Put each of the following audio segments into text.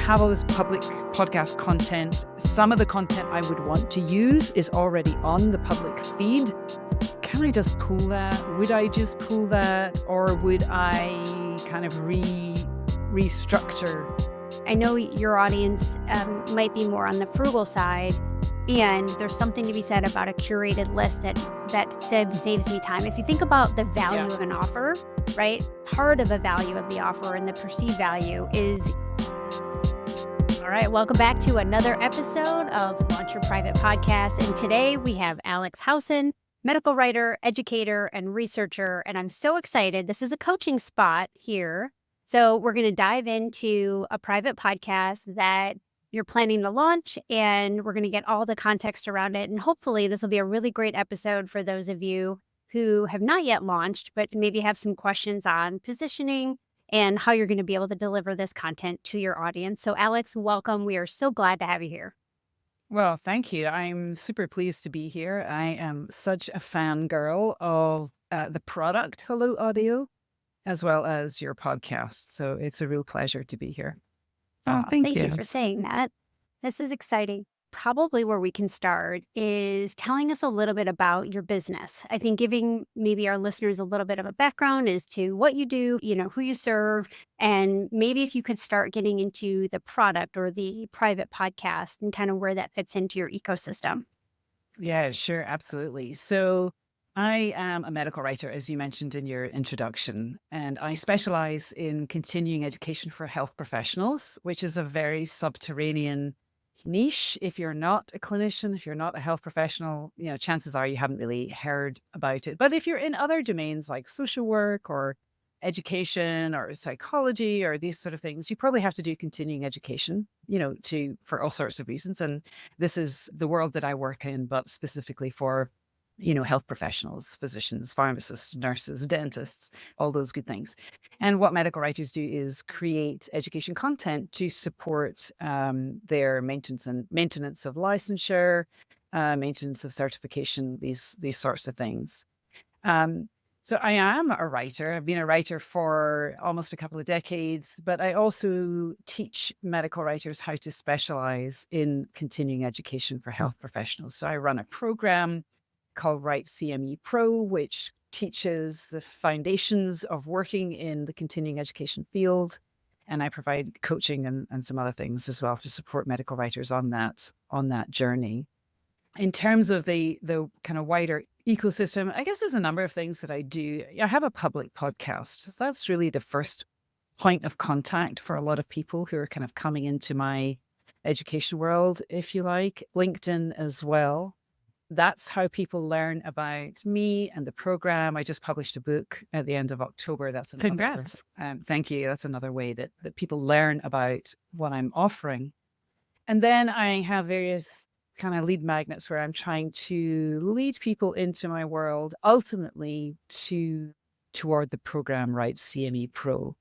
have all this public podcast content. Some of the content I would want to use is already on the public feed. Can I just pull that? Would I just pull that? Or would I kind of restructure? I know your audience might be more on the frugal side, and there's something to be said about a curated list that saves me time. If you think about the value of an offer, right? Part of the value of the offer and the perceived value is... All right, welcome back to another episode of Launch Your Private Podcast. And today we have Alex Howson, medical writer, educator, and researcher. And I'm so excited. This is a coaching spot here. So we're going to dive into a private podcast that you're planning to launch, and we're going to get all the context around it. And hopefully this will be a really great episode for those of you who have not yet launched, but maybe have some questions on positioning and how you're going to be able to deliver this content to your audience. So Alex, welcome. We are so glad to have you here. Well, thank you. I'm super pleased to be here. I am such a fangirl of the product Hello Audio, as well as your podcast. So it's a real pleasure to be here. Thank you for saying that. This is exciting. Probably where we can start is telling us a little bit about your business. I think giving maybe our listeners a little bit of a background as to what you do, who you serve, and maybe if you could start getting into the product or the private podcast and kind of where that fits into your ecosystem. Yeah, sure. Absolutely. So I am a medical writer, as you mentioned in your introduction, and I specialize in continuing education for health professionals, which is a very subterranean niche. If you're not a clinician, if you're not a health professional, chances are you haven't really heard about it. But if you're in other domains like social work or education or psychology or these sort of things, you probably have to do continuing education, for all sorts of reasons. And this is the world that I work in, but specifically for health professionals, physicians, pharmacists, nurses, dentists, all those good things. And what medical writers do is create education content to support their maintenance of licensure, maintenance of certification, these sorts of things. So I am a writer. I've been a writer for almost a couple of decades, but I also teach medical writers how to specialize in continuing education for health professionals. So I run a program called Write CME Pro, which teaches the foundations of working in the continuing education field. And I provide coaching and some other things as well to support medical writers on that journey. In terms of the kind of wider ecosystem, I guess there's a number of things that I do. I have a public podcast. So that's really the first point of contact for a lot of people who are kind of coming into my education world, if you like. LinkedIn as well. That's how people learn about me and the program. I just published a book at the end of October. That's another, Congrats. Thank you. That's another way that people learn about what I'm offering. And then I have various kind of lead magnets where I'm trying to lead people into my world, ultimately toward the program Write CME Pro.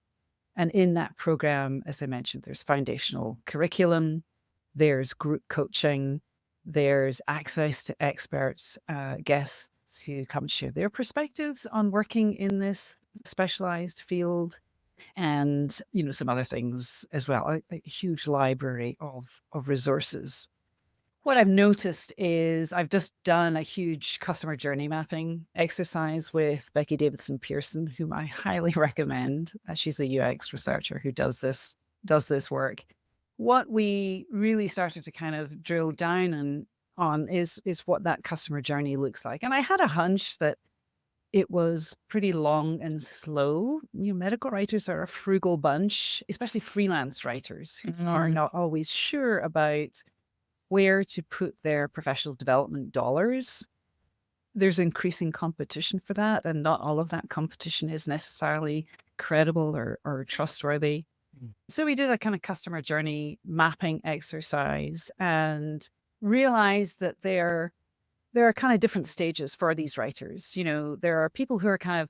And in that program, as I mentioned, there's foundational curriculum, there's group coaching, there's access to experts, guests who come share their perspectives on working in this specialized field, and some other things as well. A huge library of resources. What I've noticed is I've just done a huge customer journey mapping exercise with Becky Davidson Pearson, whom I highly recommend. She's a UX researcher who does this work. What we really started to kind of drill down on is what that customer journey looks like. And I had a hunch that it was pretty long and slow. Medical writers are a frugal bunch, especially freelance writers who are not always sure about where to put their professional development dollars. There's increasing competition for that, and not all of that competition is necessarily credible or trustworthy. So we did a kind of customer journey mapping exercise and realized that there are kind of different stages for these writers. There are people who are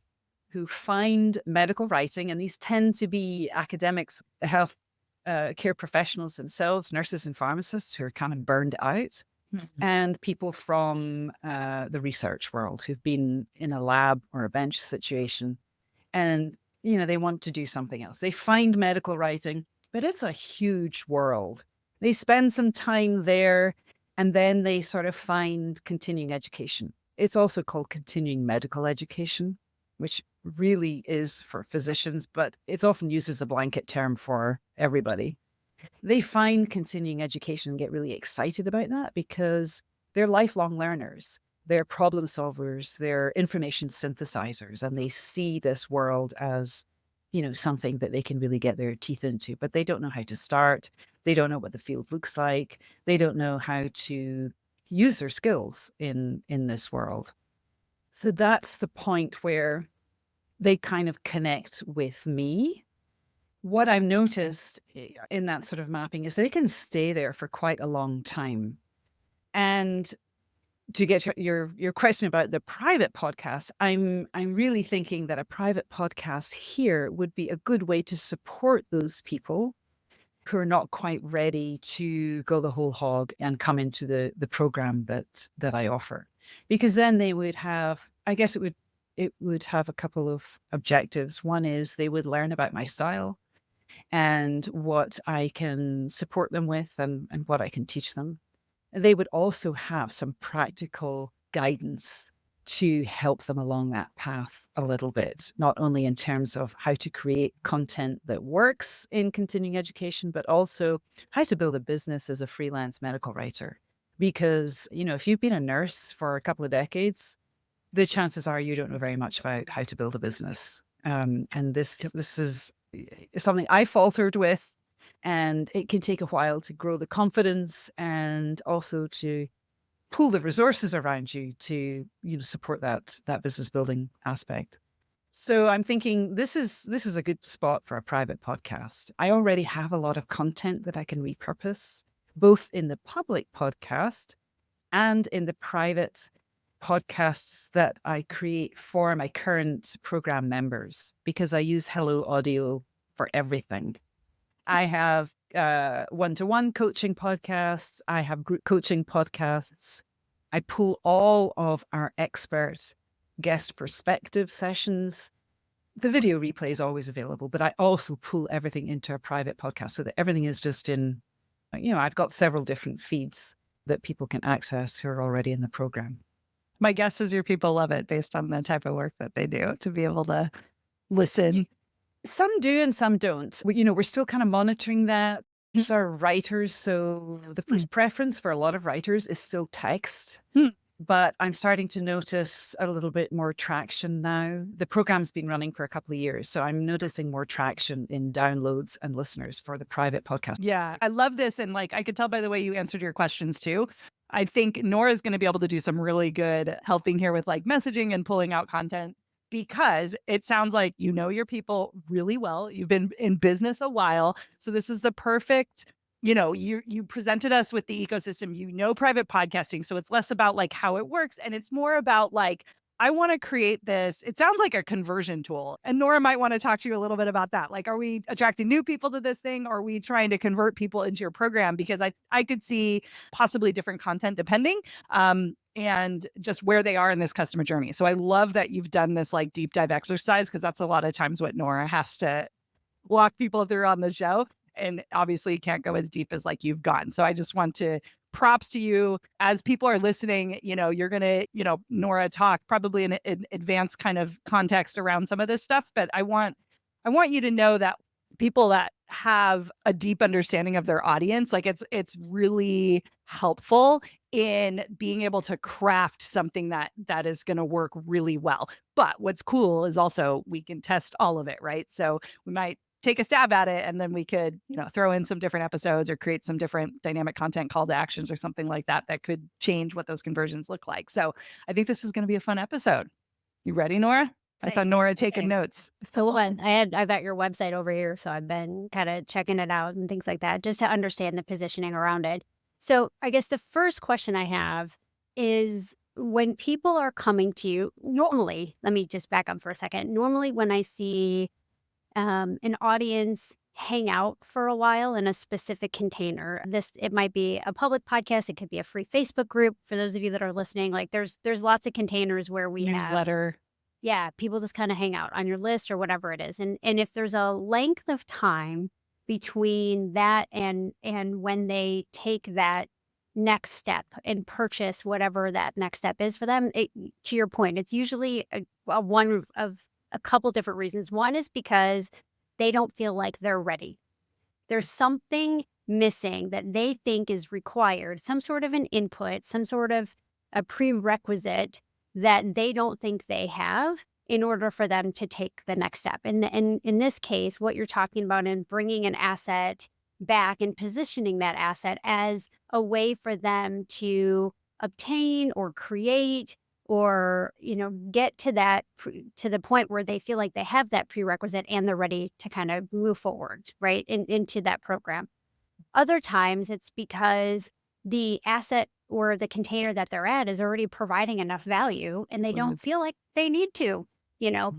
who find medical writing, and these tend to be academics, health care professionals themselves, nurses and pharmacists who are kind of burned out, and people from the research world who've been in a lab or a bench situation, and they want to do something else. They find medical writing, but it's a huge world. They spend some time there and then they sort of find continuing education. It's also called continuing medical education, which really is for physicians, but it's often used as a blanket term for everybody. They find continuing education and get really excited about that because they're lifelong learners. They're problem solvers, they're information synthesizers, and they see this world as, something that they can really get their teeth into, but they don't know how to start. They don't know what the field looks like. They don't know how to use their skills in this world. So that's the point where they kind of connect with me. What I've noticed in that sort of mapping is they can stay there for quite a long time. And to get your question about the private podcast, I'm really thinking that a private podcast here would be a good way to support those people who are not quite ready to go the whole hog and come into the program that I offer. Because then they would have, I guess it would have a couple of objectives. One is they would learn about my style and what I can support them with and what I can teach them. They would also have some practical guidance to help them along that path a little bit, not only in terms of how to create content that works in continuing education, but also how to build a business as a freelance medical writer. Because, if you've been a nurse for a couple of decades, the chances are you don't know very much about how to build a business. And this is something I faltered with. And it can take a while to grow the confidence and also to pool the resources around you to, support that business building aspect. So I'm thinking this is a good spot for a private podcast. I already have a lot of content that I can repurpose, both in the public podcast and in the private podcasts that I create for my current program members, because I use Hello Audio for everything. I have one-to-one coaching podcasts. I have group coaching podcasts. I pull all of our expert guest perspective sessions. The video replay is always available, but I also pull everything into a private podcast so that everything is just in, I've got several different feeds that people can access who are already in the program. My guess is your people love it based on the type of work that they do, to be able to listen. Some do and some don't. We're still kind of monitoring that. These are writers, so the first preference for a lot of writers is still text. But I'm starting to notice a little bit more traction now. The program's been running for a couple of years, so I'm noticing more traction in downloads and listeners for the private podcast. Yeah, I love this. And I could tell by the way you answered your questions too. I think Nora's going to be able to do some really good helping here with messaging and pulling out content, because it sounds like you know your people really well. You've been in business a while. So this is the perfect, you presented us with the ecosystem, private podcasting. So it's less about how it works. And it's more about I want to create this. It sounds like a conversion tool. And Nora might want to talk to you a little bit about that. Are we attracting new people to this thing? Or are we trying to convert people into your program? Because I could see possibly different content depending. And just where they are in this customer journey. So I love that you've done this deep dive exercise, because that's a lot of times what Nora has to walk people through on the show. And obviously you can't go as deep as you've gone. So I just want to props to you. As people are listening, you're going to, Nora talk probably in an advanced kind of context around some of this stuff. But I want you to know that people that have a deep understanding of their audience, it's really helpful in being able to craft something that is going to work really well. But what's cool is also we can test all of it, right? So we might take a stab at it, and then we could, throw in some different episodes or create some different dynamic content call to actions or something like that could change what those conversions look like. So I think this is going to be a fun episode. You ready, Nora? I saw Nora taking notes. I've got your website over here, so I've been kind of checking it out and things like that, just to understand the positioning around it. So I guess the first question I have is, when people are coming to you, normally, let me just back up for a second. Normally when I see an audience hang out for a while in a specific container, it might be a public podcast, it could be a free Facebook group. For those of you that are listening, there's lots of containers where we newsletter. Yeah, people just kind of hang out on your list or whatever it is. And if there's a length of time between that and when they take that next step and purchase whatever that next step is for them. To your point, it's usually one of a couple different reasons. One is because they don't feel like they're ready. There's something missing that they think is required, some sort of an input, some sort of a prerequisite that they don't think they have in order for them to take the next step. And in this case, what you're talking about in bringing an asset back and positioning that asset as a way for them to obtain or create or get to that to the point where they feel like they have that prerequisite and they're ready to kind of move forward right into that program. Other times it's because the asset or the container that they're at is already providing enough value and they don't feel like they need to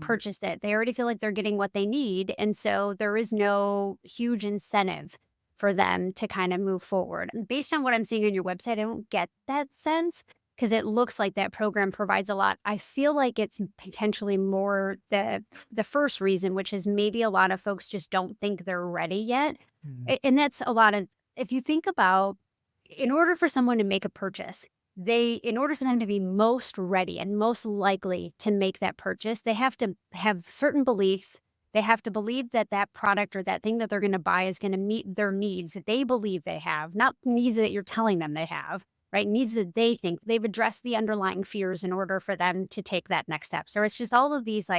purchase it. They already feel like they're getting what they need, and so there is no huge incentive for them to kind of move forward. And based on what I'm seeing on your website, I don't get that sense because it looks like that program provides a lot. I feel like it's potentially more the first reason, which is maybe a lot of folks just don't think they're ready yet. And that's a lot of, if you think about, in order for someone to make a purchase, in order for them to be most ready and most likely to make that purchase, they have to have certain beliefs. They have to believe that that product or that thing that they're going to buy is going to meet their needs that they believe they have, not needs that you're telling them they have, right? Needs that they think they've addressed the underlying fears in order for them to take that next step. So it's just all of these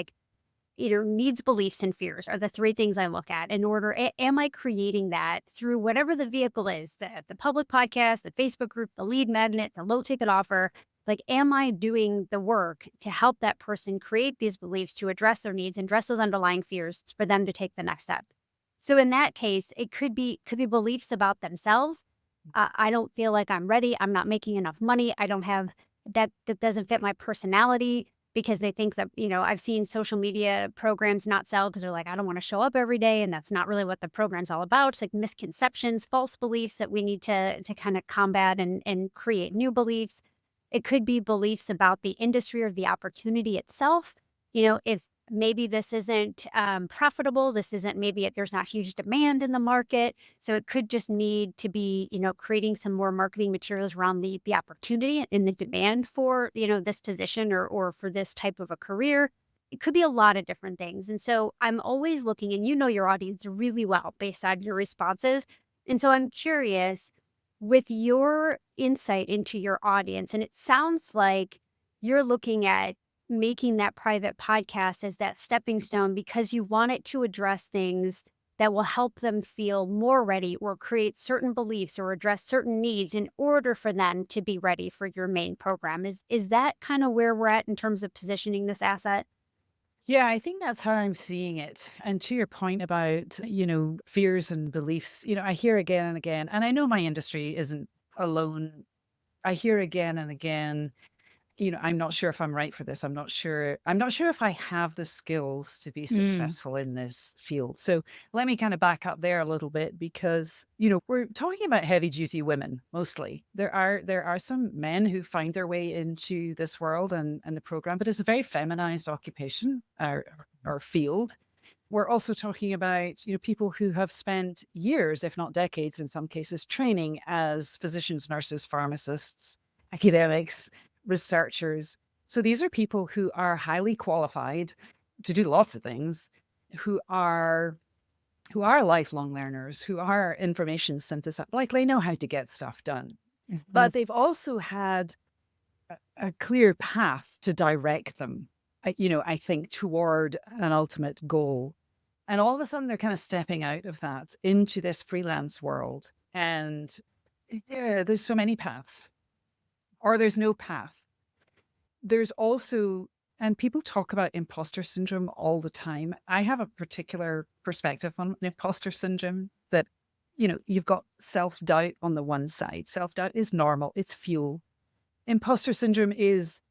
needs, beliefs, and fears are the three things I look at in order. Am I creating that through whatever the vehicle is, the public podcast, the Facebook group, the lead magnet, the low ticket offer? Like, am I doing the work to help that person create these beliefs to address their needs and address those underlying fears for them to take the next step? So in that case, it could be beliefs about themselves. I don't feel like I'm ready. I'm not making enough money. I don't have that doesn't fit my personality, because they think that, I've seen social media programs not sell because they're like, I don't want to show up every day. And that's not really what the program's all about. It's like misconceptions, false beliefs that we need to kind of combat and create new beliefs. It could be beliefs about the industry or the opportunity itself. If maybe this isn't profitable, there's not huge demand in the market. So it could just need to be, creating some more marketing materials around the opportunity and the demand for, this position or for this type of a career. It could be a lot of different things. And so I'm always looking, and your audience really well based on your responses. And so I'm curious, with your insight into your audience, and it sounds like you're looking at making that private podcast as that stepping stone because you want it to address things that will help them feel more ready or create certain beliefs or address certain needs in order for them to be ready for your main program. Is that kind of where we're at in terms of positioning this asset? Yeah, I think that's how I'm seeing it. And to your point about, fears and beliefs, I hear again and again, and I know my industry isn't alone. I hear again and again, I'm not sure if I'm right for this. I'm not sure if I have the skills to be successful in this field. So let me kind of back up there a little bit because, we're talking about heavy duty women mostly. There are some men who find their way into this world and the program, but it's a very feminized occupation or field. We're also talking about, people who have spent years, if not decades in some cases, training as physicians, nurses, pharmacists, academics, researchers. So these are people who are highly qualified to do lots of things, who are lifelong learners, who are information synthesizers, like they know how to get stuff done. But they've also had a clear path to direct them, I think, toward an ultimate goal. And all of a sudden they're kind of stepping out of that into this freelance world. And there's so many paths. Or there's no path. There's also, and people talk about imposter syndrome all the time. I have a particular perspective on imposter syndrome that, you've got self-doubt on the one side. Self-doubt is normal. It's fuel. Imposter syndrome is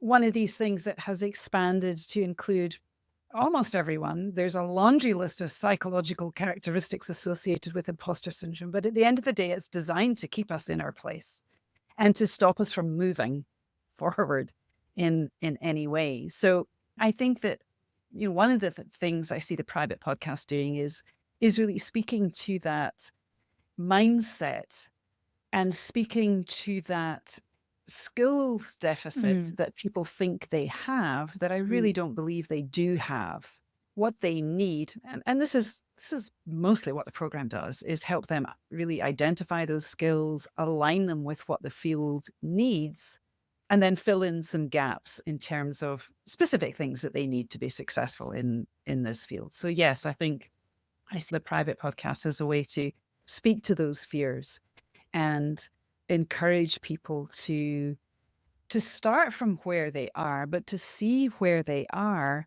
one of these things that has expanded to include almost everyone. There's a laundry list of psychological characteristics associated with imposter syndrome. But at the end of the day, it's designed to keep us in our place and to stop us from moving forward in any way. So I think that, one of the things I see the private podcast doing is is really speaking to that mindset and speaking to that skills deficit that people think they have that I really don't believe they do have. What they need, and this is mostly what the program does, is help them really identify those skills, align them with what the field needs, and then fill in some gaps in terms of specific things that they need to be successful in this field. So yes, I think I see the private podcast as a way to speak to those fears and encourage people to start from where they are, but to see where they are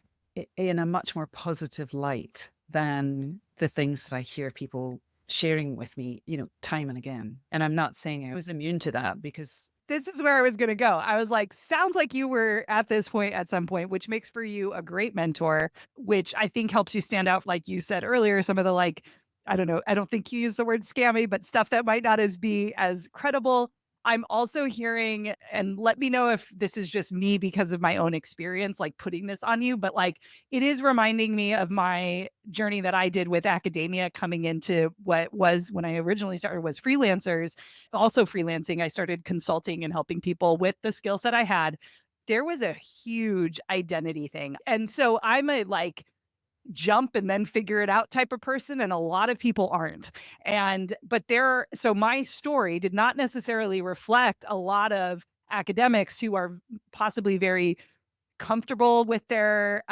in a much more positive light than the things that I hear people sharing with me, time and again. And I'm not saying I was immune to that, because this is where I was going to go. I was like, sounds like you were at this point at some point, which makes for you a great mentor, which I think helps you stand out. Like you said earlier, some of the I don't know, I don't think you use the word scammy, but stuff that might not be as credible. I'm also hearing, and let me know if this is just me because of my own experience, like putting this on you, but like it is reminding me of my journey that I did with academia coming into what was, when I originally started, was freelancers. Also freelancing, I started consulting and helping people with the skill set I had. There was a huge identity thing. And so I'm a jump and then figure it out type of person, and a lot of people aren't. So my story did not necessarily reflect a lot of academics who are possibly very comfortable with their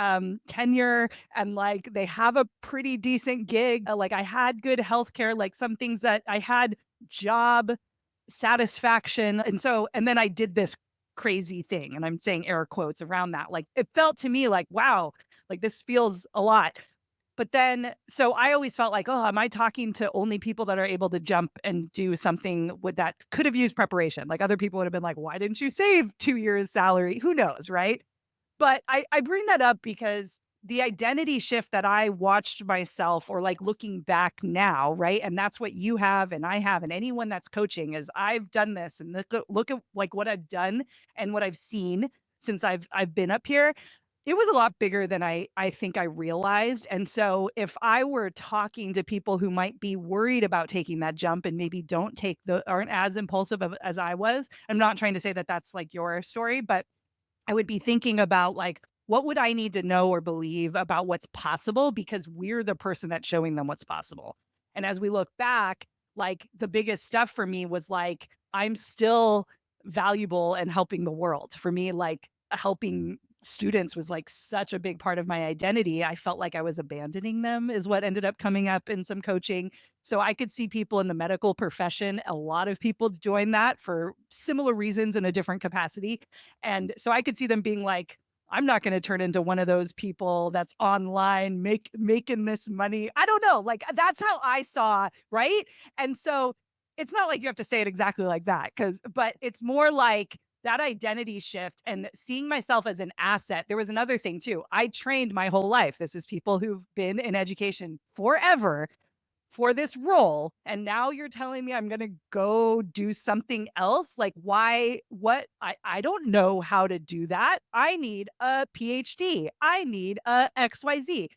tenure, and they have a pretty decent gig. I had good healthcare, some things that I had job satisfaction. And then I did this crazy thing, and I'm saying air quotes around that. It felt to me like, wow, this feels a lot. But then, so I always felt like, oh, am I talking to only people that are able to jump and do something with that could have used preparation? Other people would have been like, why didn't you save 2 years salary? Who knows, right? But I bring that up because the identity shift that I watched myself, or looking back now, right? And that's what you have and I have, and anyone that's coaching, is I've done this, and look at what I've done and what I've seen since I've been up here. It was a lot bigger than I think I realized. And so if I were talking to people who might be worried about taking that jump and maybe aren't as impulsive as I was, I'm not trying to say that that's your story, but I would be thinking about what would I need to know or believe about what's possible, because we're the person that's showing them what's possible. And as we look back, the biggest stuff for me was I'm still valuable and helping the world. For me, helping students was such a big part of my identity. I felt like I was abandoning them, is what ended up coming up in some coaching. So I could see people in the medical profession, a lot of people join that for similar reasons in a different capacity. And so I could see them being like, I'm not going to turn into one of those people that's online making this money. I don't know. That's how I saw, right? And so it's not like you have to say it exactly like that, but it's more like that identity shift and seeing myself as an asset. There was another thing too. I trained my whole life. This is people who've been in education forever for this role. And now you're telling me I'm going to go do something else? Why? What? I don't know how to do that. I need a PhD. I need a XYZ.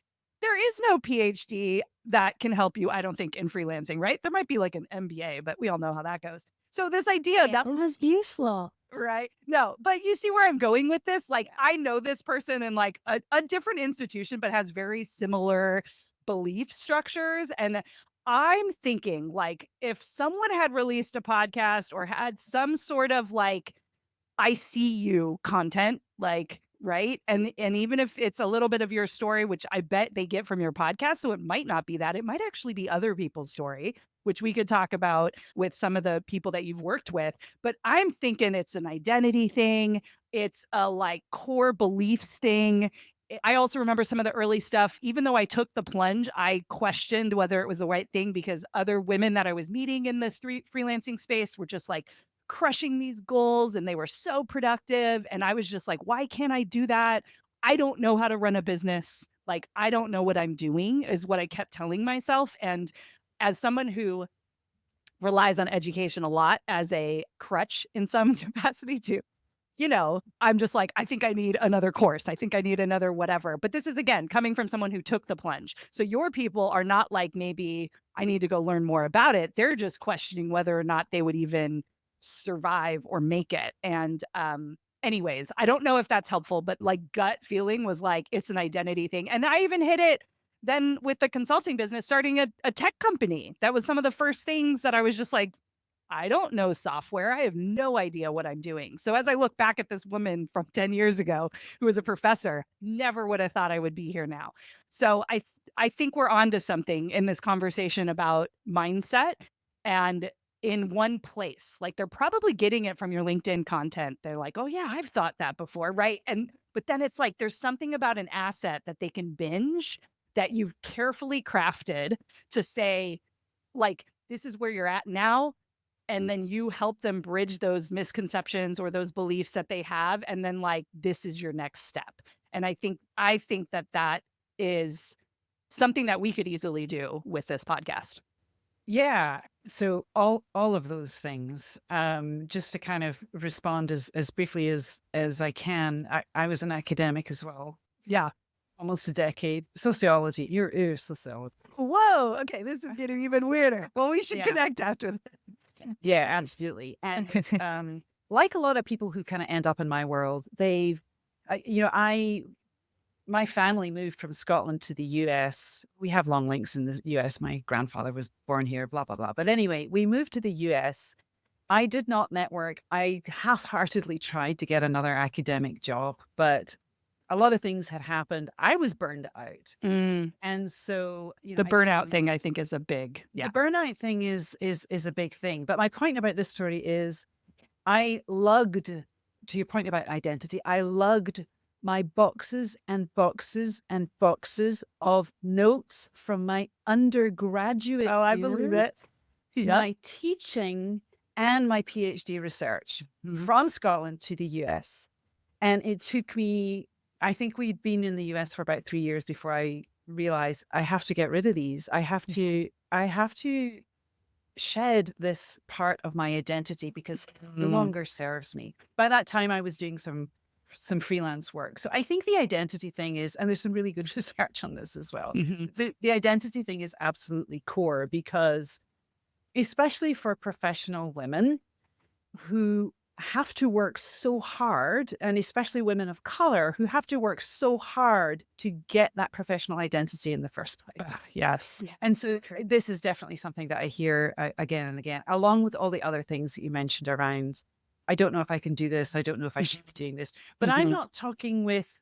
There is no PhD that can help you, I don't think, in freelancing, right? There might be an MBA, but we all know how that goes. So this idea that It was useful. right. No, but you see where I'm going with this? I know this person in a different institution, but has very similar belief structures. And I'm thinking if someone had released a podcast or had some sort of I see you content, right? And even if it's a little bit of your story, which I bet they get from your podcast, so it might not be that. It might actually be other people's story, which we could talk about with some of the people that you've worked with. But I'm thinking it's an identity thing. It's a core beliefs thing. I also remember some of the early stuff. Even though I took the plunge, I questioned whether it was the right thing, because other women that I was meeting in this freelancing space were just crushing these goals, and they were so productive. And I was just like, why can't I do that? I don't know how to run a business. I don't know what I'm doing, is what I kept telling myself. And as someone who relies on education a lot as a crutch in some capacity too, I'm just like, I think I need another course. I think I need another whatever. But this is, again, coming from someone who took the plunge. So your people are not like, maybe I need to go learn more about it. They're just questioning whether or not they would even survive or make it. And anyways, I don't know if that's helpful, but like gut feeling was like, it's an identity thing. And I even hit it then with the consulting business, starting a tech company. That was some of the first things that I was just like, I don't know software. I have no idea what I'm doing. So as I look back at this woman from 10 years ago who was a professor, never would have thought I would be here now. So I think we're onto something in this conversation about mindset, and in one place. Like, they're probably getting it from your LinkedIn content. They're like, "Oh yeah, I've thought that before." Right? And but then it's like there's something about an asset that they can binge, that you've carefully crafted to say, like, this is where you're at now, and then you help them bridge those misconceptions or those beliefs that they have, and then, like, this is your next step. And I think that that is something that we could easily do with this podcast. Yeah. So all of those things, just to kind of respond as briefly as I can. I was an academic as well, Yeah. almost a decade. Sociology. You're sociology. Whoa. Okay. This is getting even weirder. Well, we should Yeah. connect after this. Yeah, absolutely. And like a lot of people who kind of end up in my world, my family moved from Scotland to the US. We have long links in the US. My grandfather was born here, blah, blah, blah. But anyway, we moved to the US. I did not network. I half-heartedly tried to get another academic job, but a lot of things had happened. I was burned out. And so, The burnout thing, I think, is a big, the burnout thing is a big thing. But my point about this story is I lugged, to your point about identity, I lugged my boxes and boxes and boxes of notes from my undergraduate Oh, I believe years, it. Yep. my teaching, and my PhD research from Scotland to the US. And it took me, I think we'd been in the US for about 3 years before I realized I have to get rid of these. I have to shed this part of my identity because it no longer serves me. By that time, I was doing some freelance work. So I think the identity thing is, and there's some really good research on this as well. The identity thing is absolutely core, because especially for professional women who have to work so hard, and especially women of color who have to work so hard to get that professional identity in the first place. Yes. And so this is definitely something that I hear again and again, along with all the other things that you mentioned around, I don't know if I can do this. I don't know if I should be doing this. But I'm not talking with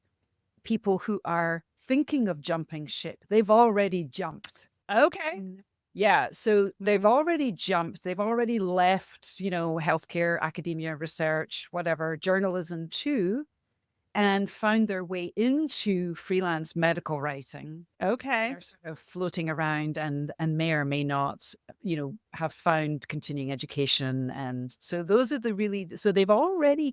people who are thinking of jumping ship. They've already jumped. Okay. Yeah. So they've already jumped. They've already left, healthcare, academia, research, whatever, journalism too, and found their way into freelance medical writing. Okay. They're sort of floating around and may or may not, have found continuing education. And so those are so they've already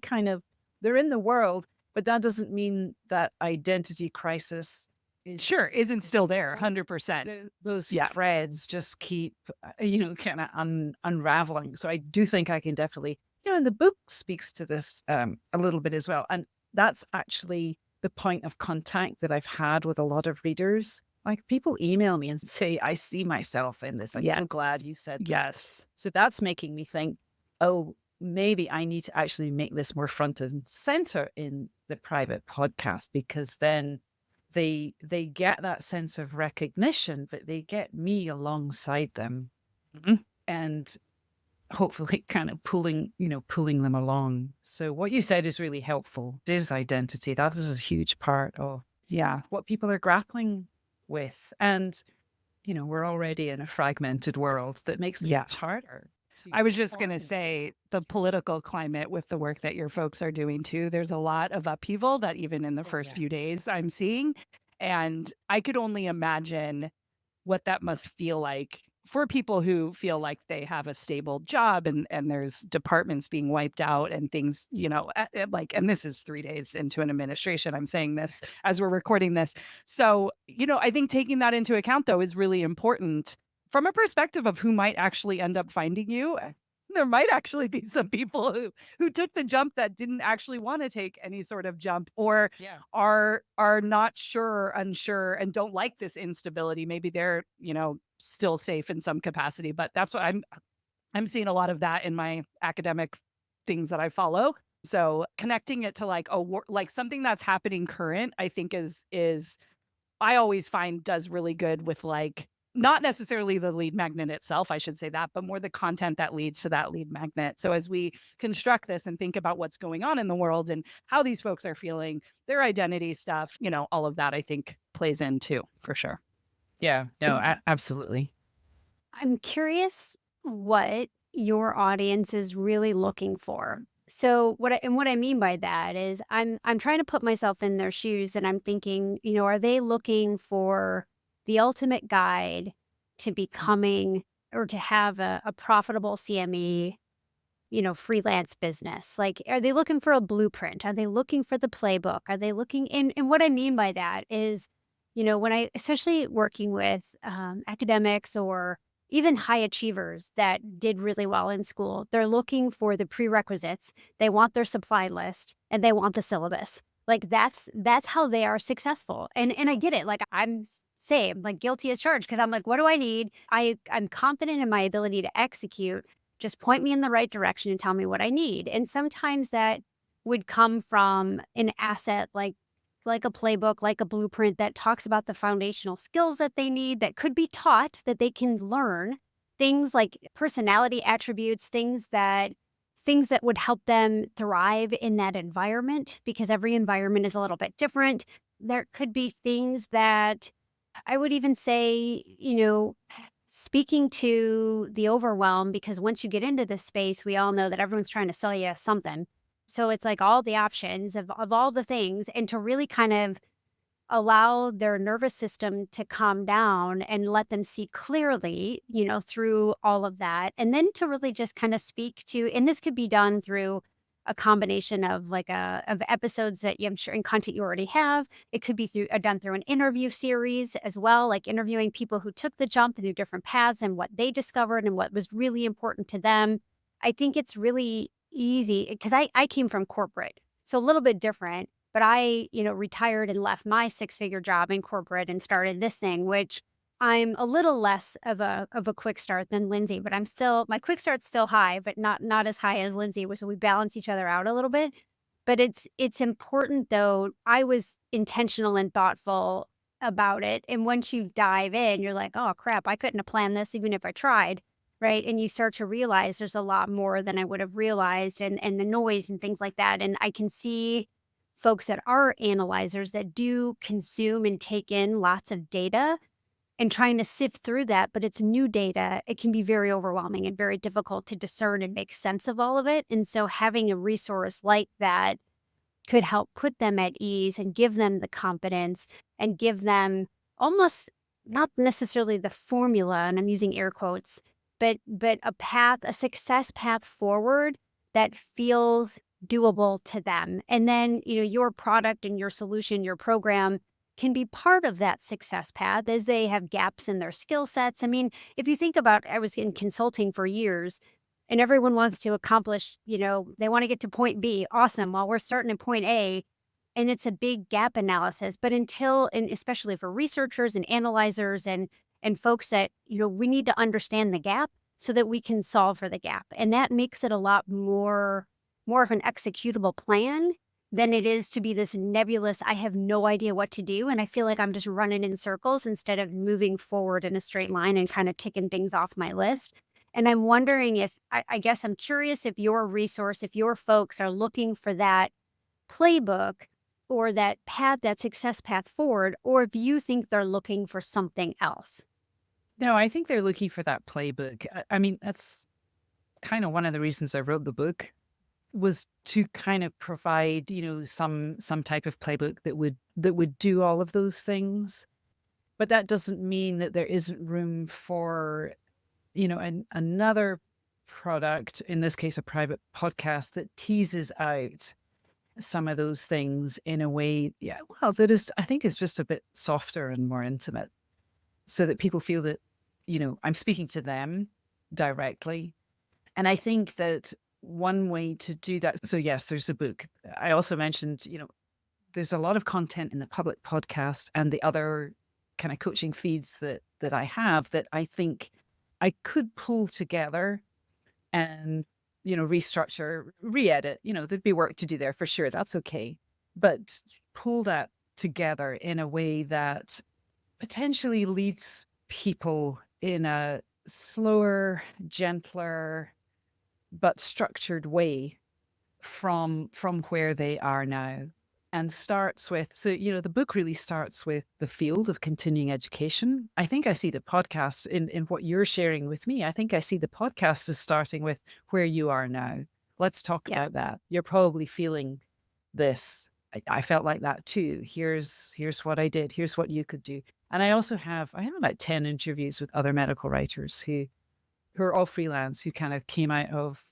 they're in the world, but that doesn't mean that identity crisis isn't still there 100%. Those threads just keep, kind of unraveling. So I do think I can definitely, and the book speaks to this a little bit as well. And that's actually the point of contact that I've had with a lot of readers. Like, people email me and say, I see myself in this. I'm so glad you said yes. So that's making me think, oh, maybe I need to actually make this more front and center in the private podcast, because then they get that sense of recognition, but they get me alongside them, and hopefully kind of pulling them along. So what you said is really helpful. It is identity. That is a huge part of what people are grappling with. And, we're already in a fragmented world that makes it much harder. I was just going to say, the political climate with the work that your folks are doing too, there's a lot of upheaval that even in the first few days I'm seeing. And I could only imagine what that must feel like for people who feel like they have a stable job, and there's departments being wiped out and things, and this is 3 days into an administration. I'm saying this as we're recording this. So, I think taking that into account, though, is really important from a perspective of who might actually end up finding you. there might actually be some people who took the jump that didn't actually want to take any sort of jump, or Yeah. are not sure, unsure, and don't like this instability. Maybe they're, still safe in some capacity, but that's what I'm seeing a lot of that in my academic things that I follow. So connecting it to like like something that's happening current, I think is I always find does really good with like not necessarily the lead magnet itself, I should say that, but more the content that leads to that lead magnet. So as we construct this and think about what's going on in the world and how these folks are feeling, their identity stuff, all of that I think plays in too, for sure. Yeah. No, absolutely. I'm curious what your audience is really looking for. So what I mean by that is I'm trying to put myself in their shoes and I'm thinking, are they looking for the ultimate guide to becoming or to have a profitable CME, freelance business? Like, are they looking for a blueprint? Are they looking for the playbook? Are they looking in? And what I mean by that is, when I, especially working with academics or even high achievers that did really well in school, they're looking for the prerequisites. They want their supply list and they want the syllabus. Like that's how they are successful. And I get it. Like I'm same, like guilty as charged because I'm like, what do I need? I'm confident in my ability to execute. Just point me in the right direction and tell me what I need. And sometimes that would come from an asset like a playbook, like a blueprint that talks about the foundational skills that they need that could be taught, that they can learn, things like personality attributes, things that would help them thrive in that environment because every environment is a little bit different. There could be things that I would even say, speaking to the overwhelm, because once you get into this space, we all know that everyone's trying to sell you something. So it's like all the options of all the things, and to really kind of allow their nervous system to calm down and let them see clearly, through all of that. And then to really just kind of speak to, and this could be done through a combination of of episodes that I'm sure and content you already have. It could be done through an interview series as well, like interviewing people who took the jump through different paths and what they discovered and what was really important to them. I think it's really easy because I came from corporate, so a little bit different. But I, retired and left my six-figure job in corporate and started this thing, which I'm a little less of a quick start than Lindsay, but my quick start's still high, but not as high as Lindsay was. So we balance each other out a little bit. But it's important though. I was intentional and thoughtful about it. And once you dive in, you're like, oh crap, I couldn't have planned this even if I tried. Right. And you start to realize there's a lot more than I would have realized and the noise and things like that. And I can see folks that are analyzers that do consume and take in lots of data and trying to sift through that, but it's new data. It can be very overwhelming and very difficult to discern and make sense of all of it. And so having a resource like that could help put them at ease and give them the confidence and give them almost not necessarily the formula, and I'm using air quotes, but a success path forward that feels doable to them. And then, your product and your solution, your program can be part of that success path as they have gaps in their skill sets. I mean, if you think about, I was in consulting for years and everyone wants to accomplish, they want to get to point B. Awesome. Well, we're starting at point A and it's a big gap analysis. But and especially for researchers and analyzers and folks that, we need to understand the gap so that we can solve for the gap. And that makes it a lot more of an executable plan than it is to be this nebulous, I have no idea what to do. And I feel like I'm just running in circles instead of moving forward in a straight line and kind of ticking things off my list. And I'm wondering if, I guess I'm curious if your resource, if your folks are looking for that playbook or that path, that success path forward, or if you think they're looking for something else. No, I think they're looking for that playbook. I mean, that's kind of one of the reasons I wrote the book, was to kind of provide, some type of playbook that would do all of those things. But that doesn't mean that there isn't room for, another product, in this case, a private podcast that teases out some of those things in a way, that is, I think is just a bit softer and more intimate, so that people feel that, I'm speaking to them directly. And I think that one way to do that, so yes, there's a book. I also mentioned, there's a lot of content in the public podcast and the other kind of coaching feeds that I have that I think I could pull together and, restructure, re-edit. There'd be work to do there for sure. That's okay. But pull that together in a way that potentially leads people in a slower, gentler, but structured way from where they are now, and starts with, so the book really starts with the field of continuing education. I think I see the podcast in what you're sharing with me. I think I see the podcast as starting with where you are now. Let's talk Yeah. about that. You're probably feeling this. I felt like that too. Here's what I did. Here's what you could do. And I have about 10 interviews with other medical writers who are all freelance, who kind of came out of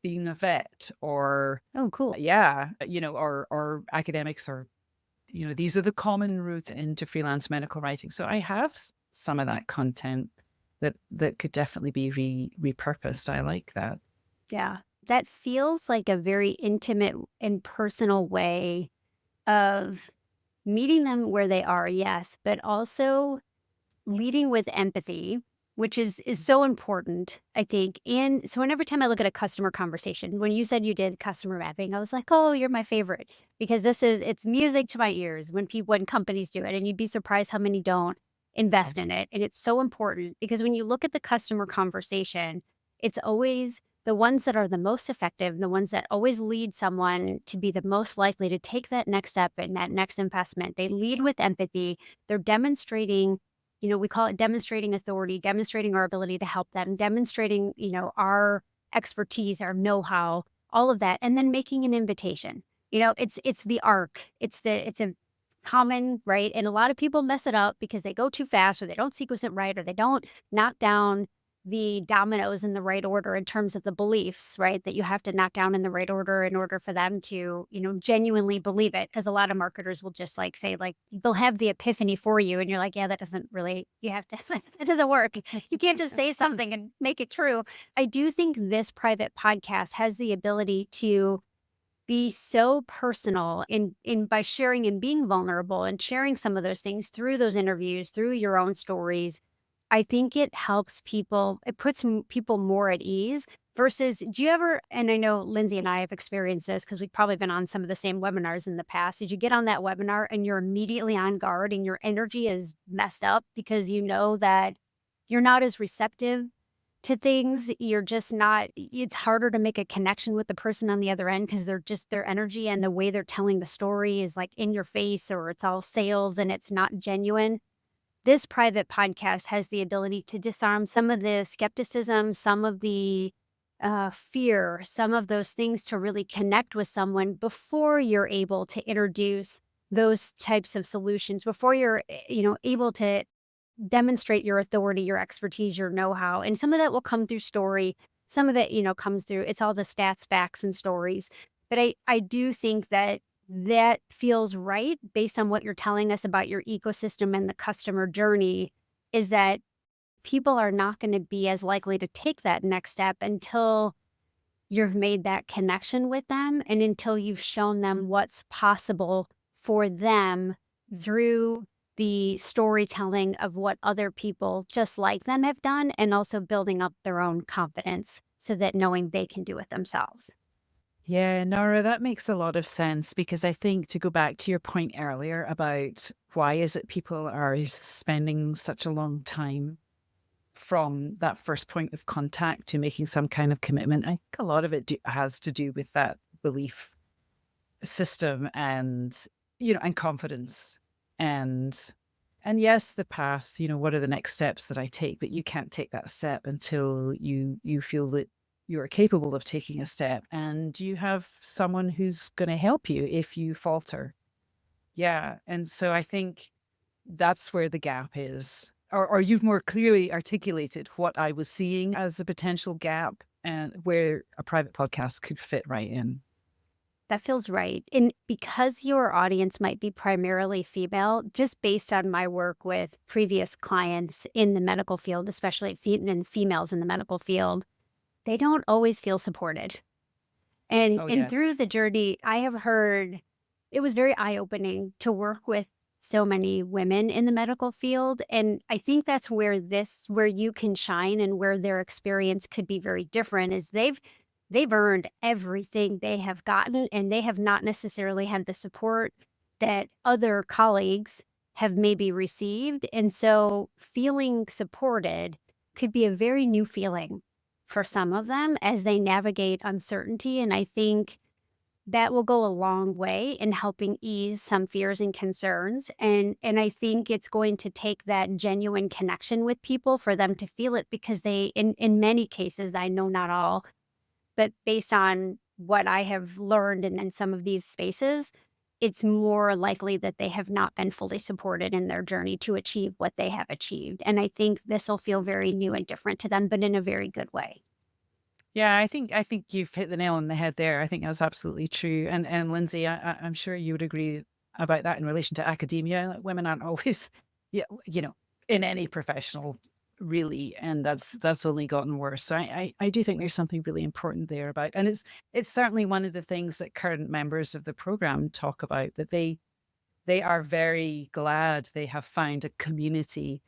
being a vet, or Oh, cool. or academics, or these are the common routes into freelance medical writing. So I have some of that content that could definitely be repurposed. I like that. Yeah. That feels like a very intimate and personal way of meeting them where they are, yes, but also leading with empathy, which is so important, I think. And so every time I look at a customer conversation, when you said you did customer mapping, I was like, "Oh, you're my favorite," because it's music to my ears when companies do it, and you'd be surprised how many don't invest in it. And it's so important because when you look at the customer conversation, it's always the ones that are the most effective, the ones that always lead someone to be the most likely to take that next step and that next investment. They lead with empathy. They're demonstrating, we call it demonstrating authority, demonstrating our ability to help them, demonstrating, our expertise, our know-how, all of that, and then making an invitation. It's the arc. It's a common, right? And a lot of people mess it up because they go too fast, or they don't sequence it right, or they don't knock down the dominoes in the right order in terms of the beliefs, right? That you have to knock down in the right order in order for them to, genuinely believe it. Because a lot of marketers will just say, they'll have the epiphany for you. And you're like, yeah, that doesn't really, you have to, it doesn't work. You can't just say something and make it true. I do think this private podcast has the ability to be so personal in by sharing and being vulnerable and sharing some of those things through those interviews, through your own stories. I think it helps people, it puts people more at ease versus, do you ever, and I know Lindsay and I have experienced this because we've probably been on some of the same webinars in the past. Did you get on that webinar and you're immediately on guard and your energy is messed up because you know that you're not as receptive to things? You're just not, it's harder to make a connection with the person on the other end because their energy and the way they're telling the story is like in your face, or it's all sales and it's not genuine. This private podcast has the ability to disarm some of the skepticism, some of the fear, some of those things, to really connect with someone before you're able to introduce those types of solutions, before you're able to demonstrate your authority, your expertise, your know-how. And some of that will come through story. Some of it, comes through, it's all the stats, facts, and stories. But I do think that feels right based on what you're telling us about your ecosystem and the customer journey, is that people are not going to be as likely to take that next step until you've made that connection with them and until you've shown them what's possible for them through the storytelling of what other people just like them have done, and also building up their own confidence so that knowing they can do it themselves. Yeah, Nora, that makes a lot of sense, because I think, to go back to your point earlier about why is it people are spending such a long time from that first point of contact to making some kind of commitment, I think a lot of it has to do with that belief system and, and confidence. And yes, the path, what are the next steps that I take? But you can't take that step until you feel that you're capable of taking a step, and you have someone who's going to help you if you falter. Yeah. And so I think that's where the gap is. Or you've more clearly articulated what I was seeing as a potential gap, and where a private podcast could fit right in. That feels right. And because your audience might be primarily female, just based on my work with previous clients in the medical field, especially females in the medical field, they don't always feel supported. And Oh, and through yes. the journey, I have heard it was very eye-opening to work with so many women in the medical field, and I think that's where you can shine and where their experience could be very different is they've earned everything they have gotten, and they have not necessarily had the support that other colleagues have maybe received, and so feeling supported could be a very new feeling for some of them as they navigate uncertainty, and I think that will go a long way in helping ease some fears and concerns, and I think it's going to take that genuine connection with people for them to feel it because they in many cases, I know not all, but based on what I have learned in some of these spaces, it's more likely that they have not been fully supported in their journey to achieve what they have achieved, and I think this will feel very new and different to them, but in a very good way. Yeah, I think you've hit the nail on the head there. I think that's absolutely true. And Lindsay, I'm sure you would agree about that in relation to academia. Like, women aren't always, yeah, in any professional really, and that's only gotten worse. So I do think there's something really important there about, and it's certainly one of the things that current members of the program talk about, that they are very glad they have found a community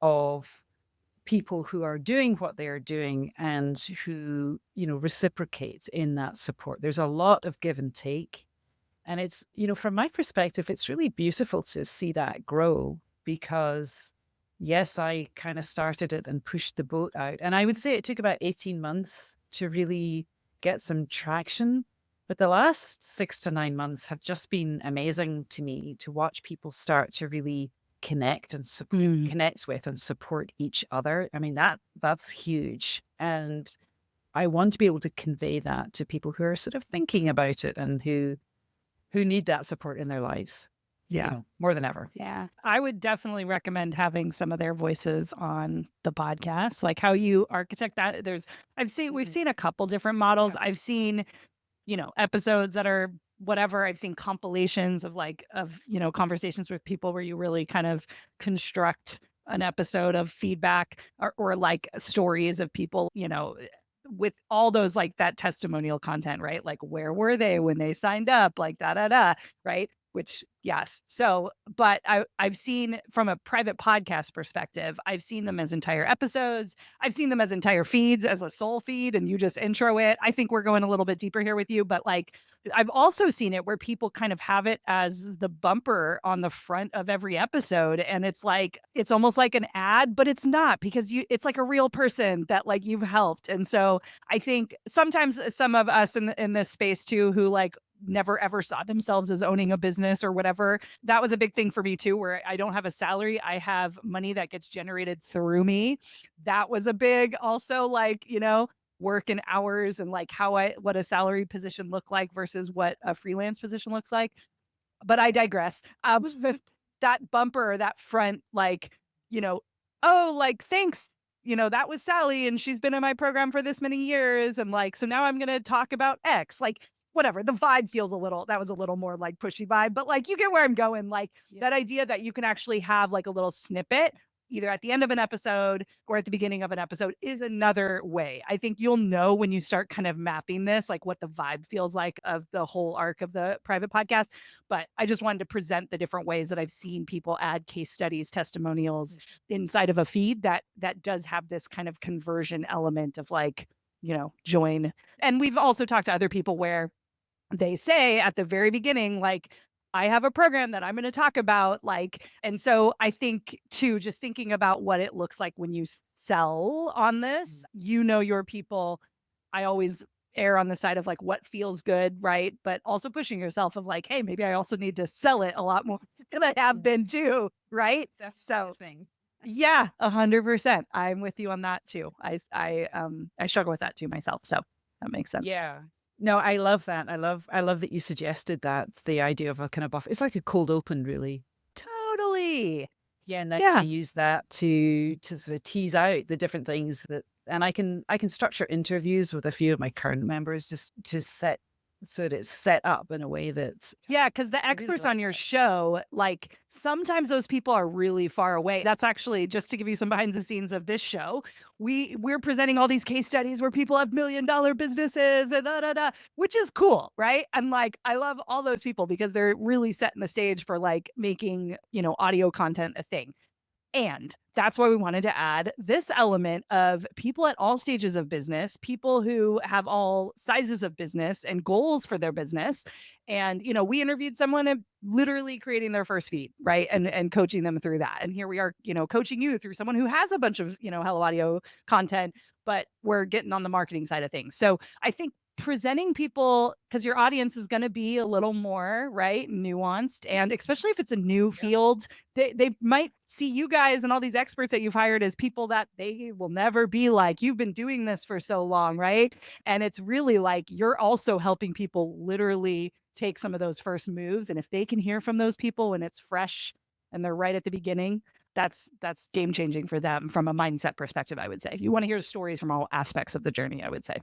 of people who are doing what they are doing and who, reciprocate in that support. There's a lot of give and take. And it's, from my perspective, it's really beautiful to see that grow because, yes, I kind of started it and pushed the boat out. And I would say it took about 18 months to really get some traction. But the last 6 to 9 months have just been amazing to me to watch people start to really connect and connect with and support each other. I mean, that's huge. And I want to be able to convey that to people who are sort of thinking about it and who need that support in their lives, Yeah. more than ever. Yeah. I would definitely recommend having some of their voices on the podcast, like how you architect that. We've seen a couple different models. I've seen, episodes that are whatever. I've seen compilations of conversations with people where you really kind of construct an episode of feedback or like stories of people, with all those like that testimonial content, right? Like where were they when they signed up? Like da da da, right? Which yes. So, but I've seen from a private podcast perspective, I've seen them as entire episodes. I've seen them as entire feeds, as a soul feed, and you just intro it. I think we're going a little bit deeper here with you, but like I've also seen it where people kind of have it as the bumper on the front of every episode. And it's like, it's almost like an ad, but it's not because it's like a real person that like you've helped. And so I think sometimes some of us in this space too, who like never ever saw themselves as owning a business or whatever. That was a big thing for me too, where I don't have a salary. I have money that gets generated through me. That was a big also like, work and hours and like what a salary position looked like versus what a freelance position looks like. But I digress. That bumper, that front, like, oh, like, thanks. That was Sally and she's been in my program for this many years. And like, so now I'm going to talk about X. Like, whatever. The vibe that was a little more like pushy vibe, but like, you get where I'm going. Like, that idea that you can actually have like a little snippet either at the end of an episode or at the beginning of an episode is another way. I think you'll know when you start kind of mapping this, like what the vibe feels like of the whole arc of the private podcast. But I just wanted to present the different ways that I've seen people add case studies, testimonials inside of a feed that does have this kind of conversion element of like, join. And we've also talked to other people where they say at the very beginning, like, I have a program that I'm going to talk about. Like, and so I think too, just thinking about what it looks like when you sell on this, your people. I always err on the side of like what feels good, right? But also pushing yourself of like, hey, maybe I also need to sell it a lot more than I have been too, right? That's So the thing. yeah, 100%. I'm with you on that too. I struggle with that too myself. So that makes sense. Yeah. No, I love that. I love that you suggested that, the idea of a kind of buffer. It's like a cold open, really. Totally. Yeah, and then Yeah. I use that to sort of tease out the different things and I can structure interviews with a few of my current members just to set so that it's set up in a way that Yeah, because the I really experts like on your that. show, like sometimes those people are really far away. That's actually just to give you some behind the scenes of this show. We're presenting all these case studies where people have $1 million businesses, which is cool, right? And like I love all those people because they're really setting the stage for like making, audio content a thing. And that's why we wanted to add this element of people at all stages of business, people who have all sizes of business and goals for their business. And, we interviewed someone and literally creating their first feed, right? And coaching them through that. And here we are, coaching you through someone who has a bunch of, Hello Audio content, but we're getting on the marketing side of things. So I think presenting people, because your audience is going to be a little more right nuanced, and especially if it's a new field, they might see you guys and all these experts that you've hired as people that they will never be like. You've been doing this for so long, right? And it's really like you're also helping people literally take some of those first moves, and if they can hear from those people when it's fresh and they're right at the beginning, that's game changing for them from a mindset perspective. I would say you want to hear stories from all aspects of the journey, I would say.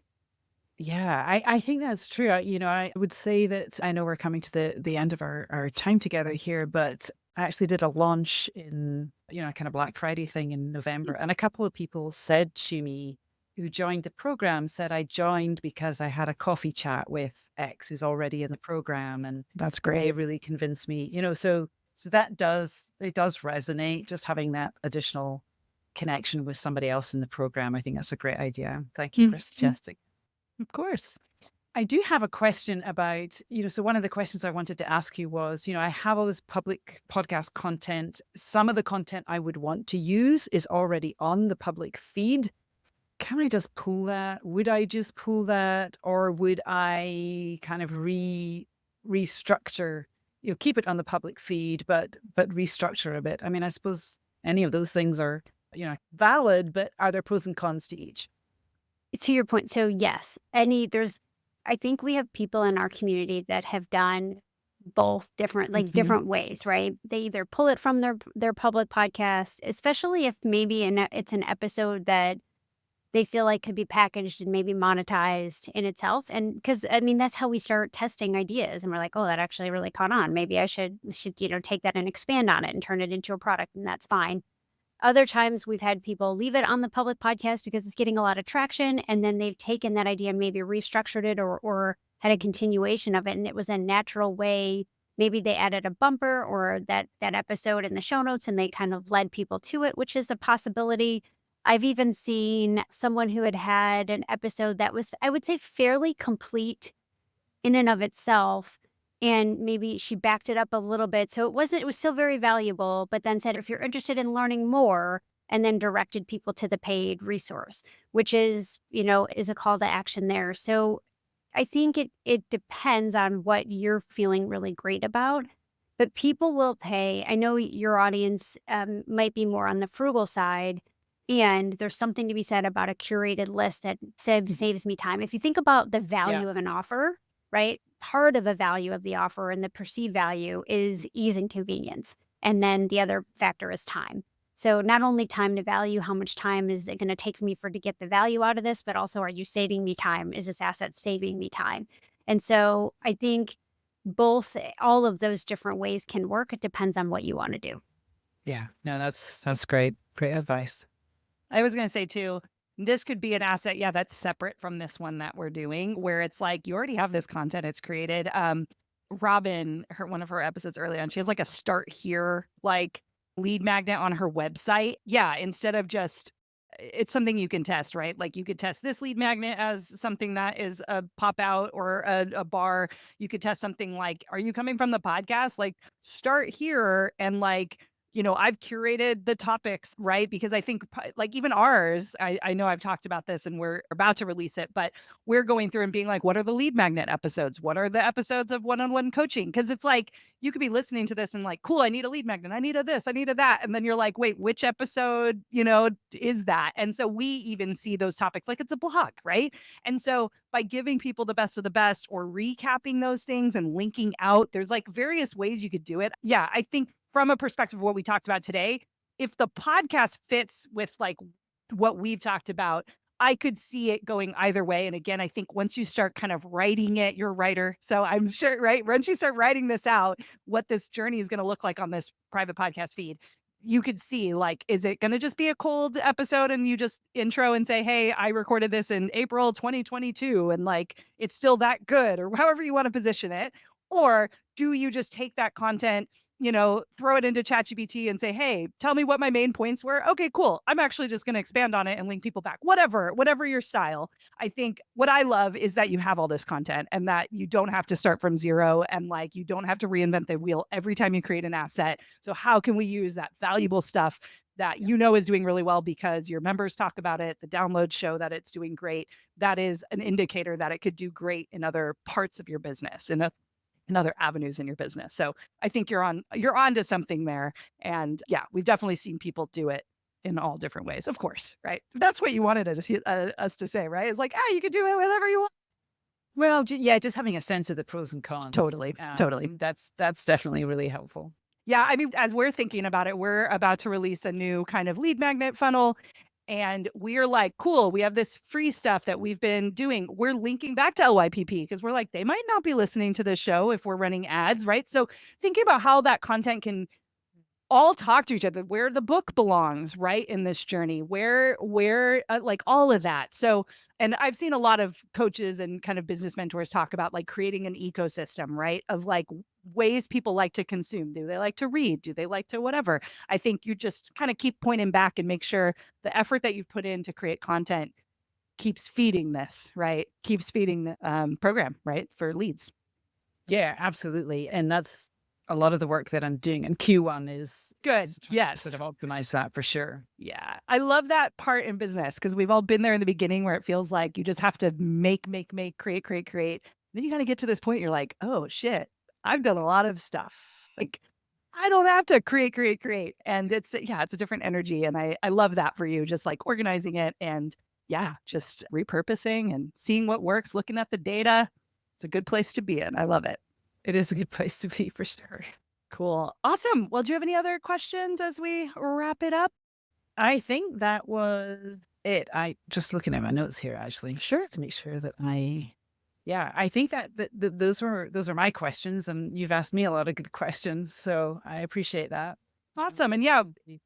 Yeah, I think that's true. I would say that I know we're coming to the end of our time together here, but I actually did a launch in, kind of Black Friday thing in November. And a couple of people said to me who joined the program, said I joined because I had a coffee chat with X who's already in the program. And That's they great. really convinced me, so that does resonate, just having that additional connection with somebody else in the program. I think that's a great idea. Thank you for Mhm. suggesting. Of course. I do have a question about, so one of the questions I wanted to ask you was, I have all this public podcast content. Some of the content I would want to use is already on the public feed. Can I just pull that? Would I just pull that? Or would I kind of restructure, keep it on the public feed, but restructure a bit? I mean, I suppose any of those things are, valid, but are there pros and cons to each? To your point, so yes, I think we have people in our community that have done both different, like Mhm. different ways, right? They either pull it from their public podcast, especially if maybe it's an episode that they feel like could be packaged and maybe monetized in itself. And because I mean, that's how we start testing ideas, and we're like, oh, that actually really caught on. Maybe I should take that and expand on it and turn it into a product, and that's fine. Other times we've had people leave it on the public podcast because it's getting a lot of traction, and then they've taken that idea and maybe restructured it or had a continuation of it, and it was a natural way. Maybe they added a bumper or that episode in the show notes, and they kind of led people to it, which is a possibility. I've even seen someone who had an episode that was, I would say, fairly complete in and of itself, and maybe she backed it up a little bit. So it was still very valuable, but then said, if you're interested in learning more, and then directed people to the paid resource, which is a call to action there. So I think it depends on what you're feeling really great about, but people will pay. I know your audience might be more on the frugal side, and there's something to be said about a curated list that saves me time. If you think about the Yeah. value of an offer, right? Part of the value of the offer and the perceived value is ease and convenience. And then the other factor is time. So not only time to value, how much time is it going to take me to get the value out of this, but also, are you saving me time? Is this asset saving me time? And so I think all of those different ways can work. It depends on what you want to do. Yeah. No, that's great. Great advice. I was going to say too, this could be an asset, yeah, that's separate from this one that we're doing, where it's like you already have this content, it's created. Robin, one of her episodes early on, she has like a start here, like lead magnet on her website. Yeah, instead of just it's something you can test, right? Like you could test this lead magnet as something that is a pop out or a bar. You could test something like, are you coming from the podcast? Like start here and like, I've curated the topics, right? Because I think like even ours, I know I've talked about this and we're about to release it, but we're going through and being like, what are the lead magnet episodes? What are the episodes of one-on-one coaching? Because it's like, you could be listening to this and like, cool, I need a lead magnet. I need a this, I need a that. And then you're like, wait, which episode, is that? And so we even see those topics like it's a blog, right? And so by giving people the best of the best or recapping those things and linking out, there's like various ways you could do it. Yeah, I think from a perspective of what we talked about today, if the podcast fits with like what we've talked about, I could see it going either way. And again, I think once you start kind of writing it, you're a writer. So I'm sure, right? Once you start writing this out, what this journey is going to look like on this private podcast feed, you could see like, is it going to just be a cold episode and you just intro and say, hey, I recorded this in April 2022 and like it's still that good, or however you want to position it? Or do you just take that content, throw it into ChatGPT and say, hey, tell me what my main points were. Okay, cool. I'm actually just going to expand on it and link people back. Whatever your style. I think what I love is that you have all this content and that you don't have to start from zero and like you don't have to reinvent the wheel every time you create an asset. So how can we use that valuable stuff that is doing really well because your members talk about it, the downloads show that it's doing great. That is an indicator that it could do great in other parts of your business, in other avenues in your business. So I think you're on to something there. And yeah, we've definitely seen people do it in all different ways, of course, right? That's what you wanted us to say, right? It's like, you could do it whatever you want. Well, yeah, just having a sense of the pros and cons. Totally. That's definitely really helpful. Yeah, I mean, as we're thinking about it, we're about to release a new kind of lead magnet funnel. And we're like, cool, we have this free stuff that we've been doing. We're linking back to LYPP because we're like, they might not be listening to this show if we're running ads, right? So thinking about how that content can all talk to each other, where the book belongs, right, in this journey, where like all of that. So, and I've seen a lot of coaches and kind of business mentors talk about like creating an ecosystem, right, of like ways people like to consume. Do they like to read? Do they like to whatever? I think you just kind of keep pointing back and make sure the effort that you've put in to create content keeps feeding this, right? Keeps feeding the program, right, for leads. Yeah, absolutely. And that's a lot of the work that I'm doing in Q1 is good. Yes. Sort of optimize that for sure. Yeah. I love that part in business because we've all been there in the beginning where it feels like you just have to make, create. Then you kind of get to this point, you're like, oh shit, I've done a lot of stuff. Like I don't have to create. And it's a different energy. And I love that for you, just like organizing it and just repurposing and seeing what works, looking at the data. It's a good place to be in. I love it. It is a good place to be for sure. Cool. Awesome. Well, do you have any other questions as we wrap it up? I think that was it. I just looking at my notes here, actually. Sure. Just to make sure that I think that those are my questions, and you've asked me a lot of good questions. So I appreciate that. Awesome. And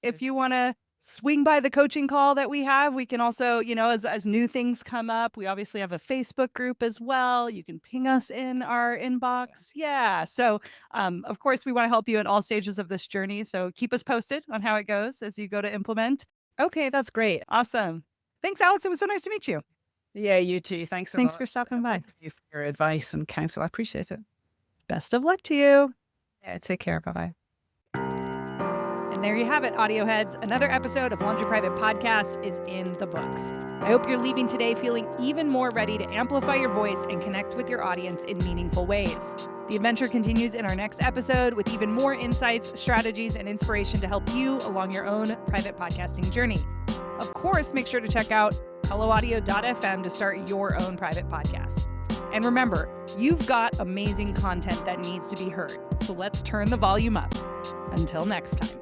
if you want to swing by the coaching call that we have, we can also, as new things come up, we obviously have a Facebook group as well. You can ping us in our inbox. Yeah. So, of course, we want to help you in all stages of this journey. So keep us posted on how it goes as you go to implement. Okay, that's great. Awesome. Thanks, Alex. It was so nice to meet you. Yeah, you too. Thanks for stopping by. Thank you for your advice and counsel. I appreciate it. Best of luck to you. Yeah, take care. Bye-bye. And there you have it, audio heads. Another episode of Launch Your Private Podcast is in the books. I hope you're leaving today feeling even more ready to amplify your voice and connect with your audience in meaningful ways. The adventure continues in our next episode with even more insights, strategies, and inspiration to help you along your own private podcasting journey. Of course, make sure to check out helloaudio.fm to start your own private podcast. And remember, you've got amazing content that needs to be heard. So let's turn the volume up. Until next time.